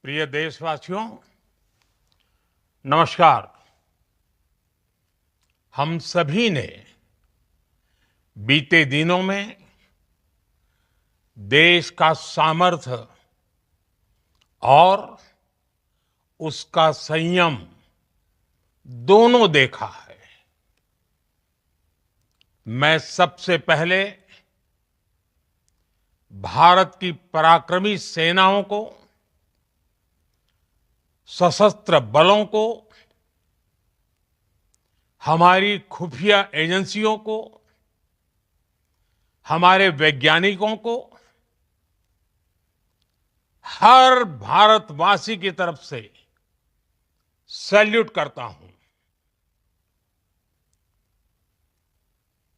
प्रिय देशवासियों, नमस्कार। हम सभी ने बीते दिनों में देश का सामर्थ्य और उसका संयम दोनों देखा है। मैं सबसे पहले भारत की पराक्रमी सेनाओं को, सशस्त्र बलों को, हमारी खुफिया एजेंसियों को, हमारे वैज्ञानिकों को, हर भारतवासी की तरफ से सैल्यूट करता हूं।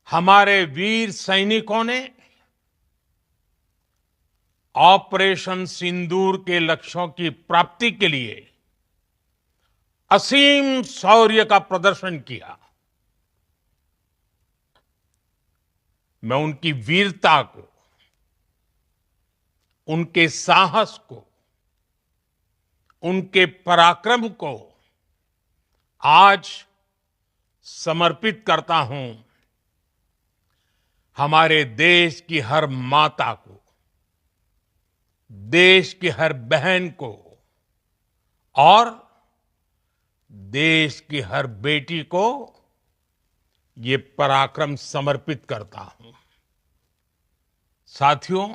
हमारे वीर सैनिकों ने ऑपरेशन सिंदूर के लक्ष्यों की प्राप्ति के लिए असीम शौर्य का प्रदर्शन किया। मैं उनकी वीरता को, उनके साहस को, उनके पराक्रम को आज समर्पित करता हूं हमारे देश की हर माता को, देश की हर बहन को और देश की हर बेटी को ये पराक्रम समर्पित करता हूं। साथियों,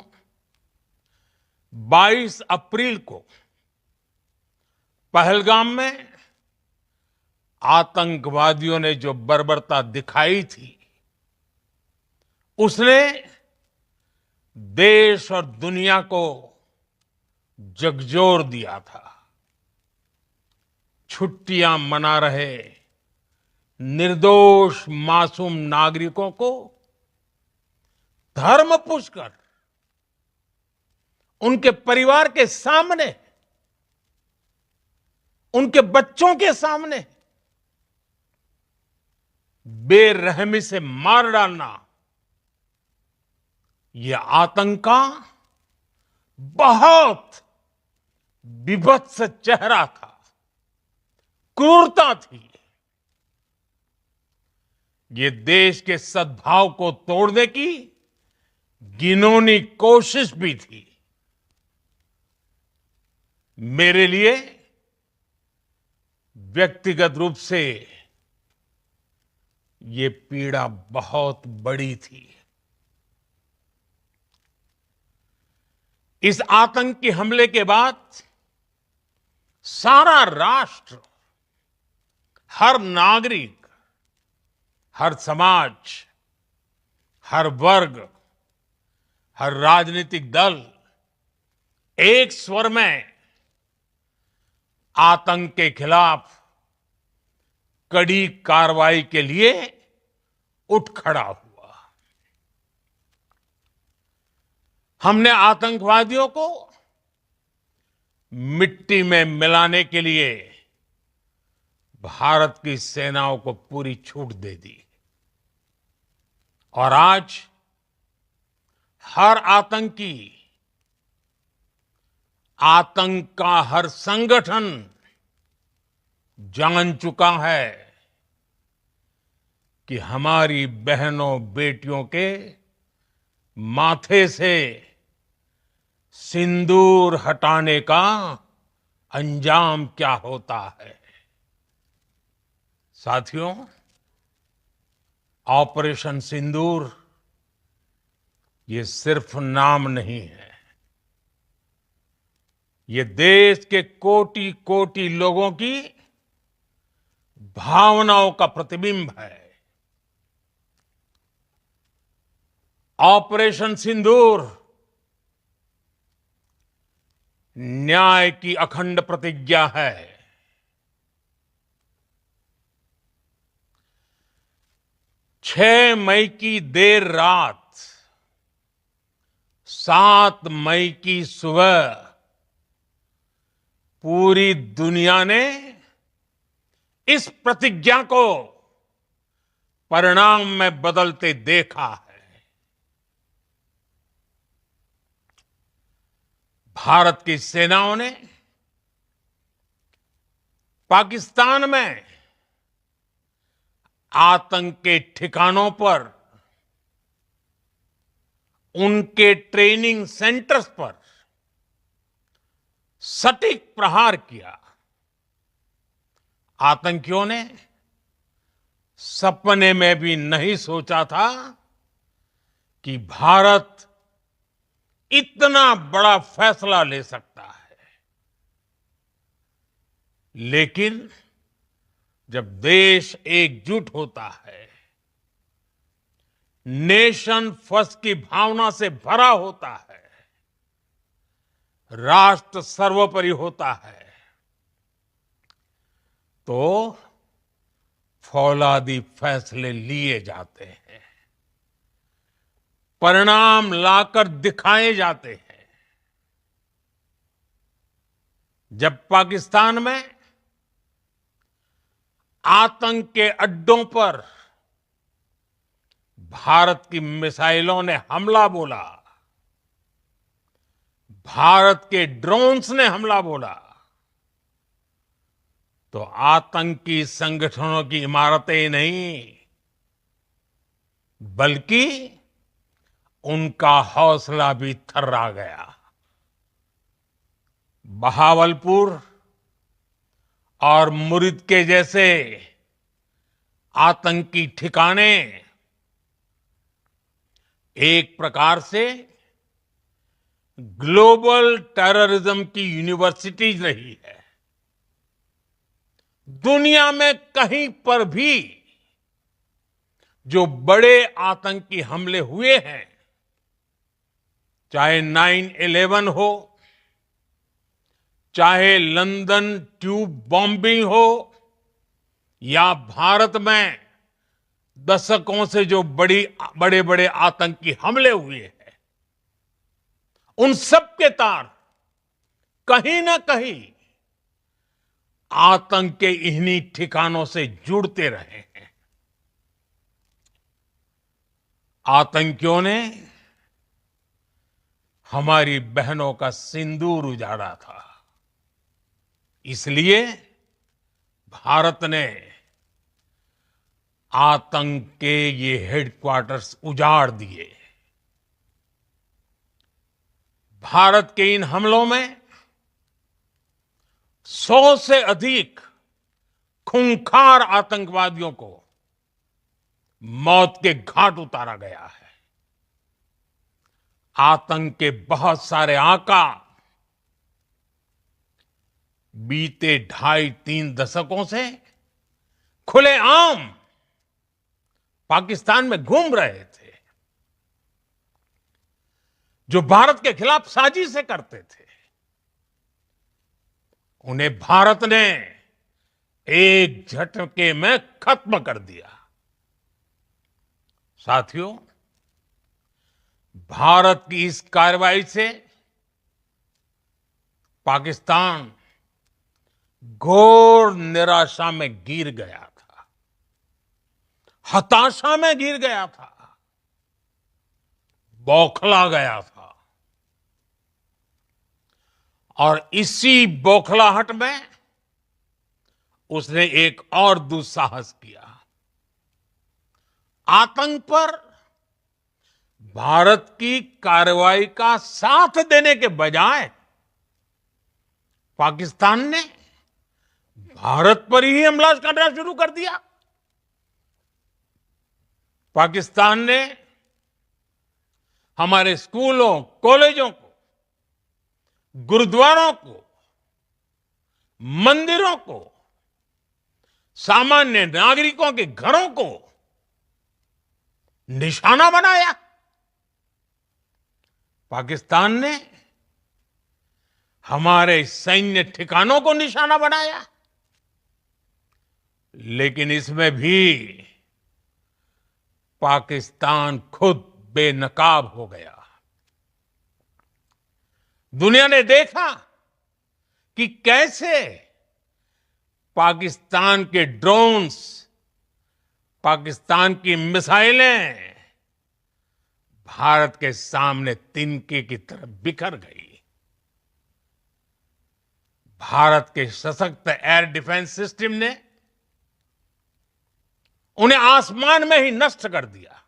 22 अप्रैल को पहलगाम में आतंकवादियों ने जो बर्बरता दिखाई थी, उसने देश और दुनिया को झकझोर दिया था। छुट्टियां मना रहे निर्दोष मासूम नागरिकों को धर्म पूछकर उनके परिवार के सामने, उनके बच्चों के सामने बेरहमी से मार डालना, यह आतंक का बहुत विभत्स चेहरा था, क्रूरता थी। ये देश के सद्भाव को तोड़ने की घिनौनी कोशिश भी थी। मेरे लिए व्यक्तिगत रूप से ये पीड़ा बहुत बड़ी थी। इस आतंकी हमले के बाद सारा राष्ट्र, हर नागरिक, हर समाज, हर वर्ग, हर राजनीतिक दल एक स्वर में आतंक के खिलाफ कड़ी कार्रवाई के लिए उठ खड़ा हुआ। हमने आतंकवादियों को मिट्टी में मिलाने के लिए भारत की सेनाओं को पूरी छूट दे दी और आज हर आतंकी, आतंक का हर संगठन जान चुका है कि हमारी बहनों बेटियों के माथे से सिंदूर हटाने का अंजाम क्या होता है। साथियों, ऑपरेशन सिंदूर ये सिर्फ नाम नहीं है, ये देश के कोटि कोटि लोगों की भावनाओं का प्रतिबिंब है। ऑपरेशन सिंदूर न्याय की अखंड प्रतिज्ञा है। 6 मई की देर रात, 7 मई की सुबह पूरी दुनिया ने इस प्रतिज्ञा को परिणाम में बदलते देखा है। भारत की सेनाओं ने पाकिस्तान में आतंक के ठिकानों पर, उनके ट्रेनिंग सेंटर्स पर सटीक प्रहार किया। आतंकियों ने सपने में भी नहीं सोचा था कि भारत इतना बड़ा फैसला ले सकता है। लेकिन जब देश एकजुट होता है, नेशन फर्स्ट की भावना से भरा होता है, राष्ट्र सर्वोपरि होता है, तो फौलादी फैसले लिए जाते हैं, परिणाम लाकर दिखाए जाते हैं। जब पाकिस्तान में आतंक के अड्डों पर भारत की मिसाइलों ने हमला बोला, भारत के ड्रोन्स ने हमला बोला, तो आतंकी संगठनों की इमारतें नहीं, बल्कि उनका हौसला भी थर्रा गया। बहावलपुर और मुरिद के जैसे आतंकी ठिकाने एक प्रकार से ग्लोबल टेररिज्म की यूनिवर्सिटीज रही है। दुनिया में कहीं पर भी जो बड़े आतंकी हमले हुए हैं, चाहे 9/11 हो, चाहे लंदन ट्यूब बॉम्बिंग हो, या भारत में दशकों से जो बड़े बड़े आतंकी हमले हुए हैं, उन सब के तार कहीं ना कहीं आतंक के इन्हीं ठिकानों से जुड़ते रहे हैं। आतंकियों ने हमारी बहनों का सिंदूर उजाड़ा था, इसलिए भारत ने आतंक के ये हेडक्वार्टर्स उजाड़ दिए। भारत के इन हमलों में 100 से अधिक खूंखार आतंकवादियों को मौत के घाट उतारा गया है। आतंक के बहुत सारे आका बीते 2.5-3 दशकों से खुलेआम पाकिस्तान में घूम रहे थे, जो भारत के खिलाफ साजिशें करते थे। उन्हें भारत ने एक झटके में खत्म कर दिया। साथियों, भारत की इस कार्रवाई से पाकिस्तान घोर निराशा में गिर गया था, हताशा में गिर गया था, बौखला गया था। और इसी बौखलाहट में उसने एक और दुस्साहस किया। आतंक पर भारत की कार्रवाई का साथ देने के बजाय पाकिस्तान ने भारत पर ही हमला करना शुरू कर दिया। पाकिस्तान ने हमारे स्कूलों, कॉलेजों को, गुरुद्वारों को, मंदिरों को, सामान्य नागरिकों के घरों को निशाना बनाया। पाकिस्तान ने हमारे सैन्य ठिकानों को निशाना बनाया। लेकिन इसमें भी पाकिस्तान खुद बेनकाब हो गया। दुनिया ने देखा कि कैसे पाकिस्तान के ड्रोन्स, पाकिस्तान की मिसाइलें भारत के सामने तिनके की तरह बिखर गई। भारत के सशक्त एयर डिफेंस सिस्टम ने उन्हें आसमान में ही नष्ट कर दिया।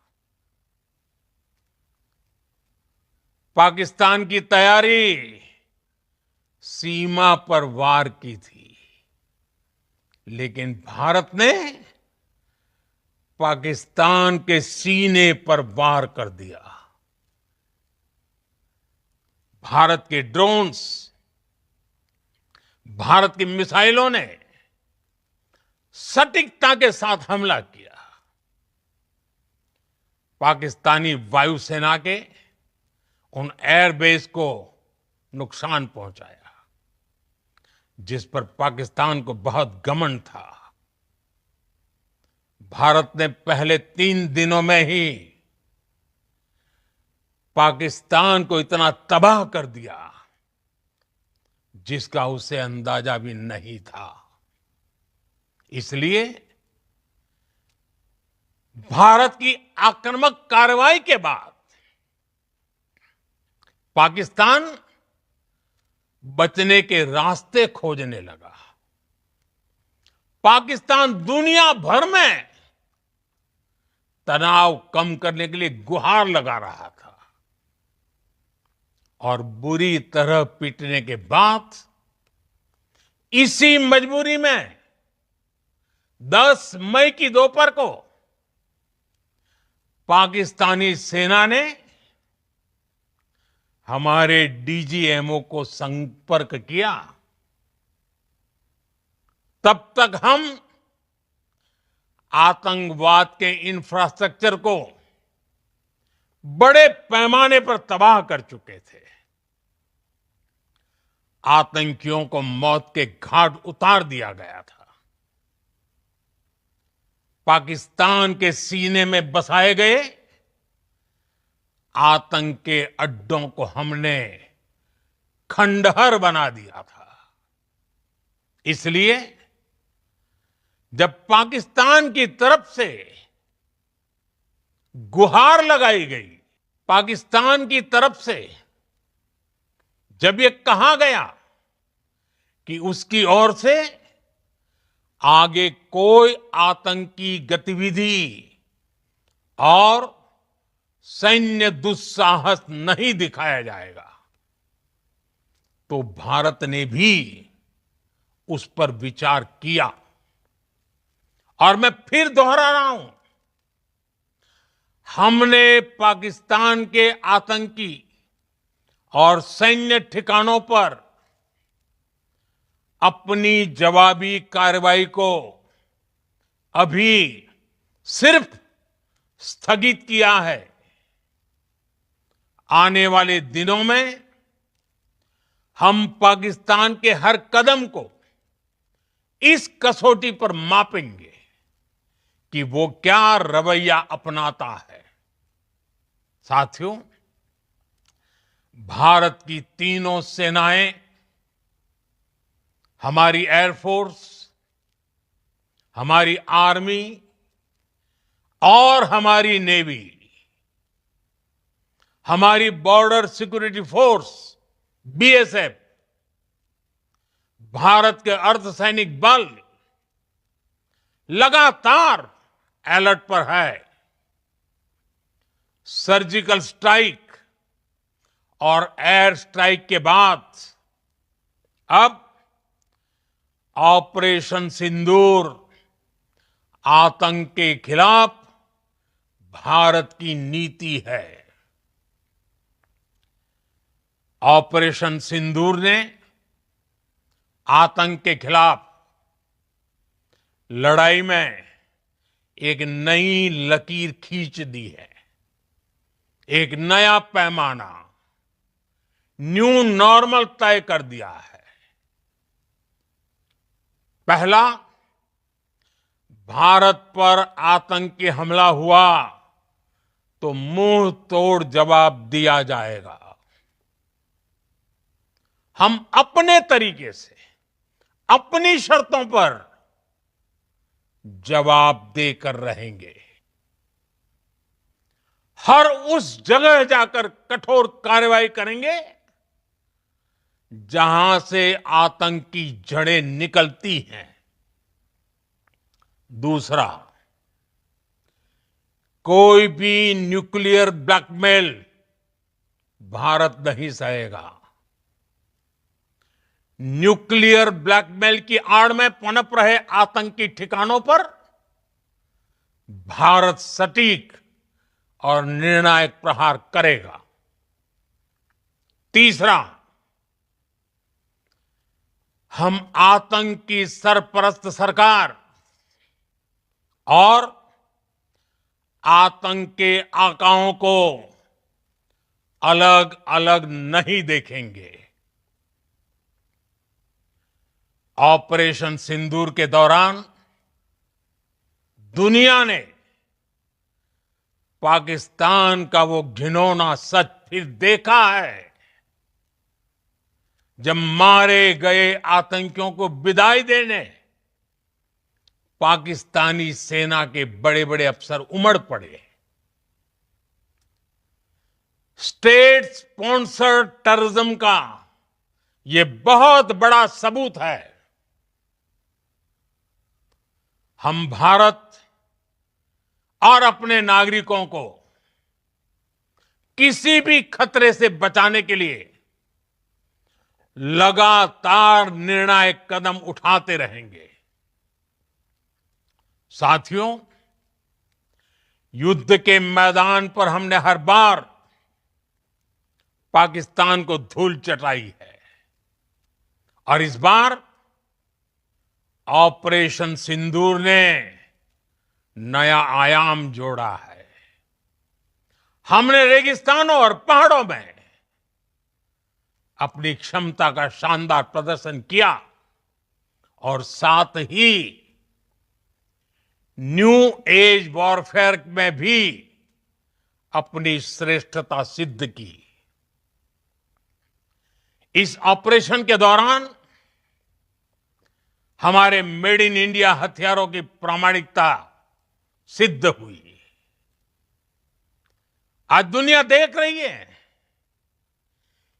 पाकिस्तान की तैयारी सीमा पर वार की थी, लेकिन भारत ने पाकिस्तान के सीने पर वार कर दिया। भारत के ड्रोन्स, भारत की मिसाइलों ने सटीकता के साथ हमला किया। पाकिस्तानी वायुसेना के उन एयरबेस को नुकसान पहुंचाया, जिस पर पाकिस्तान को बहुत घमंड था। भारत ने पहले 3 दिनों में ही पाकिस्तान को इतना तबाह कर दिया जिसका उसे अंदाजा भी नहीं था। इसलिए भारत की आक्रामक कार्रवाई के बाद पाकिस्तान बचने के रास्ते खोजने लगा। पाकिस्तान दुनिया भर में तनाव कम करने के लिए गुहार लगा रहा था और बुरी तरह पीटने के बाद इसी मजबूरी में 10 मई की दोपहर को पाकिस्तानी सेना ने हमारे डीजीएमओ को संपर्क किया। तब तक हम आतंकवाद के इंफ्रास्ट्रक्चर को बड़े पैमाने पर तबाह कर चुके थे। आतंकियों को मौत के घाट उतार दिया गया था। पाकिस्तान के सीने में बसाए गए आतंक के अड्डों को हमने खंडहर बना दिया था। इसलिए जब पाकिस्तान की तरफ से गुहार लगाई गई, पाकिस्तान की तरफ से जब ये कहा गया कि उसकी ओर से आगे कोई आतंकी गतिविधि और सैन्य दुस्साहस नहीं दिखाया जाएगा, तो भारत ने भी उस पर विचार किया। और मैं फिर दोहरा रहा हूं, हमने पाकिस्तान के आतंकी और सैन्य ठिकानों पर अपनी जवाबी कार्रवाई को अभी सिर्फ स्थगित किया है। आने वाले दिनों में हम पाकिस्तान के हर कदम को इस कसौटी पर मापेंगे कि वो क्या रवैया अपनाता है। साथियों, भारत की तीनों सेनाएं, हमारी एयरफोर्स, हमारी आर्मी और हमारी नेवी, हमारी border security force BSF, Bharat के अर्धसैनिक बल लगातार अलर्ट पर है। सर्जिकल स्ट्राइक और एयर स्ट्राइक के बाद अब ऑपरेशन सिंदूर आतंक के खिलाफ भारत की नीति है। ऑपरेशन सिंदूर ने आतंक के खिलाफ लड़ाई में एक नई लकीर खींच दी है, एक नया पैमाना, न्यू नॉर्मल तय कर दिया है। पहला, भारत पर आतंकी हमला हुआ तो मुंह तोड़ जवाब दिया जाएगा। हम अपने तरीके से, अपनी शर्तों पर जवाब देकर रहेंगे। हर उस जगह जाकर कठोर कार्रवाई करेंगे जहां से आतंक की जड़ें निकलती हैं। दूसरा, कोई भी न्यूक्लियर ब्लैकमेल भारत नहीं सहेगा। न्यूक्लियर ब्लैकमेल की आड़ में पनप रहे आतंकी ठिकानों पर भारत सटीक और निर्णायक प्रहार करेगा। तीसरा, हम आतंक की सरपरस्त सरकार और आतंक के आकाओं को अलग अलग नहीं देखेंगे। ऑपरेशन सिंदूर के दौरान दुनिया ने पाकिस्तान का वो घिनौना सच फिर देखा है, जब मारे गए आतंकियों को विदाई देने पाकिस्तानी सेना के बड़े बड़े अफसर उमड़ पड़े। स्टेट स्पॉन्सर्ड टेररिज्म का ये बहुत बड़ा सबूत है। हम भारत और अपने नागरिकों को किसी भी खतरे से बचाने के लिए लगातार निर्णायक कदम उठाते रहेंगे। साथियों, युद्ध के मैदान पर हमने हर बार पाकिस्तान को धूल चटाई है और इस बार ऑपरेशन सिंदूर ने नया आयाम जोड़ा है। हमने रेगिस्तानों और पहाड़ों में अपनी क्षमता का शानदार प्रदर्शन किया और साथ ही न्यू एज वॉरफेयर में भी अपनी श्रेष्ठता सिद्ध की। इस ऑपरेशन के दौरान हमारे मेड इन इंडिया हथियारों की प्रामाणिकता सिद्ध हुई। आज दुनिया देख रही है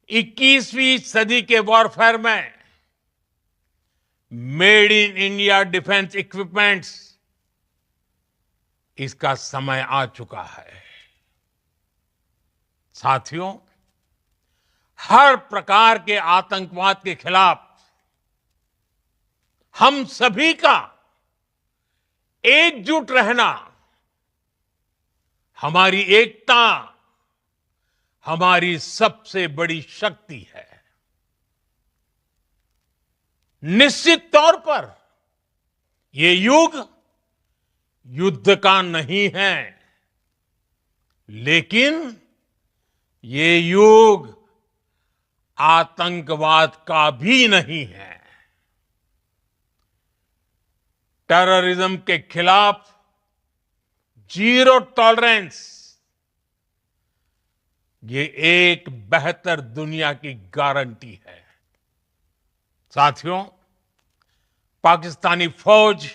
21वीं सदी के वॉरफेयर में made in India defence equipments, इसका समय आ चुका है। साथियों, हर प्रकार के आतंकवाद के खिलाफ हम सभी का एकजुट रहना, हमारी एकता हमारी सबसे बड़ी शक्ति है। निश्चित तौर पर ये युग युद्ध का नहीं है, लेकिन ये युग आतंकवाद का भी नहीं है। टेररिज्म के खिलाफ जीरो टॉलरेंस, ये एक बेहतर दुनिया की गारंटी है। साथियों, पाकिस्तानी फौज,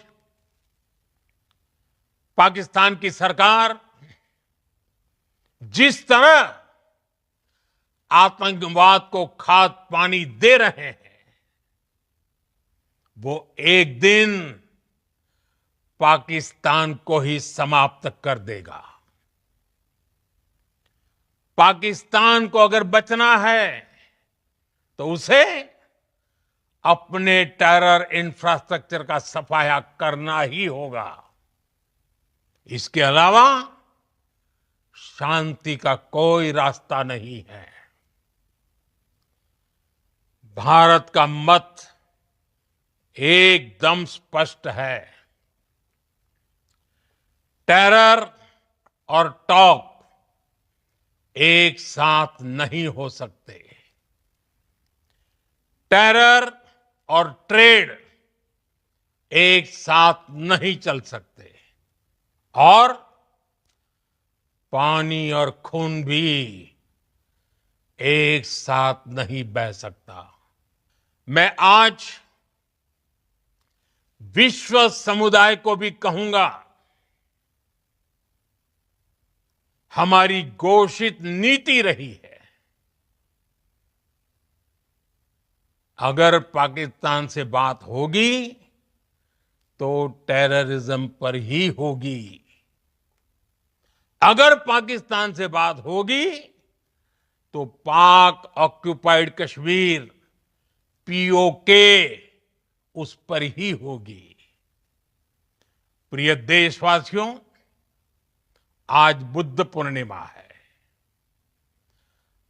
पाकिस्तान की सरकार जिस तरह आतंकवाद को खाद पानी दे रहे हैं, वो एक दिन पाकिस्तान को ही समाप्त कर देगा। पाकिस्तान को अगर बचना है तो उसे अपने टेरर इंफ्रास्ट्रक्चर का सफाया करना ही होगा। इसके अलावा शांति का कोई रास्ता नहीं है। भारत का मत एकदम स्पष्ट है। टेरर और टॉक एक साथ नहीं हो सकते। टेरर और ट्रेड एक साथ नहीं चल सकते और पानी और खून भी एक साथ नहीं बह सकता। मैं आज विश्व समुदाय को भी कहूंगा, हमारी घोषित नीति रही है अगर पाकिस्तान से बात होगी तो टेररिज्म पर ही होगी। अगर पाकिस्तान से बात होगी तो पाक ऑक्युपाइड कश्मीर पीओके उस पर ही होगी। प्रिय देशवासियों, आज बुद्ध पूर्णिमा है।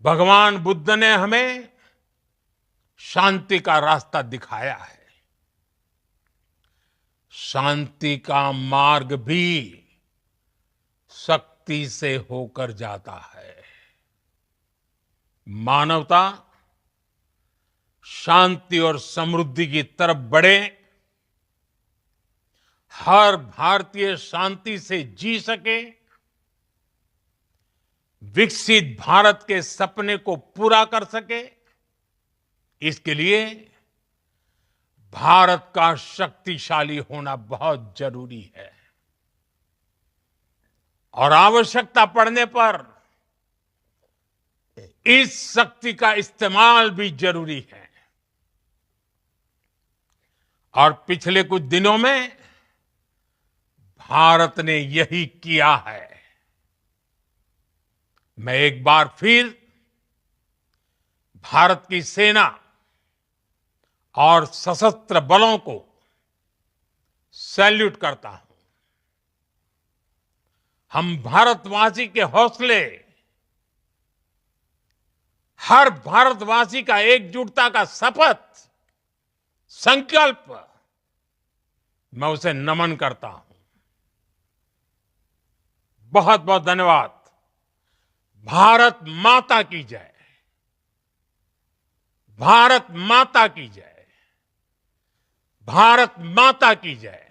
भगवान बुद्ध ने हमें शांति का रास्ता दिखाया है। शांति का मार्ग भी शक्ति से होकर जाता है। मानवता शांति और समृद्धि की तरफ बढ़े, हर भारतीय शांति से जी सके, विकसित भारत के सपने को पूरा कर सके, इसके लिए भारत का शक्तिशाली होना बहुत जरूरी है। और आवश्यकता पड़ने पर इस शक्ति का इस्तेमाल भी जरूरी है। और पिछले कुछ दिनों में भारत ने यही किया है। मैं एक बार फिर भारत की सेना और सशस्त्र बलों को सैल्यूट करता हूं। हम भारतवासी के हौसले, हर भारतवासी का एकजुटता का शपथ, संकल्प, मैं उसे नमन करता हूं। बहुत बहुत धन्यवाद। भारत माता की जय। भारत माता की जय। भारत माता की जय।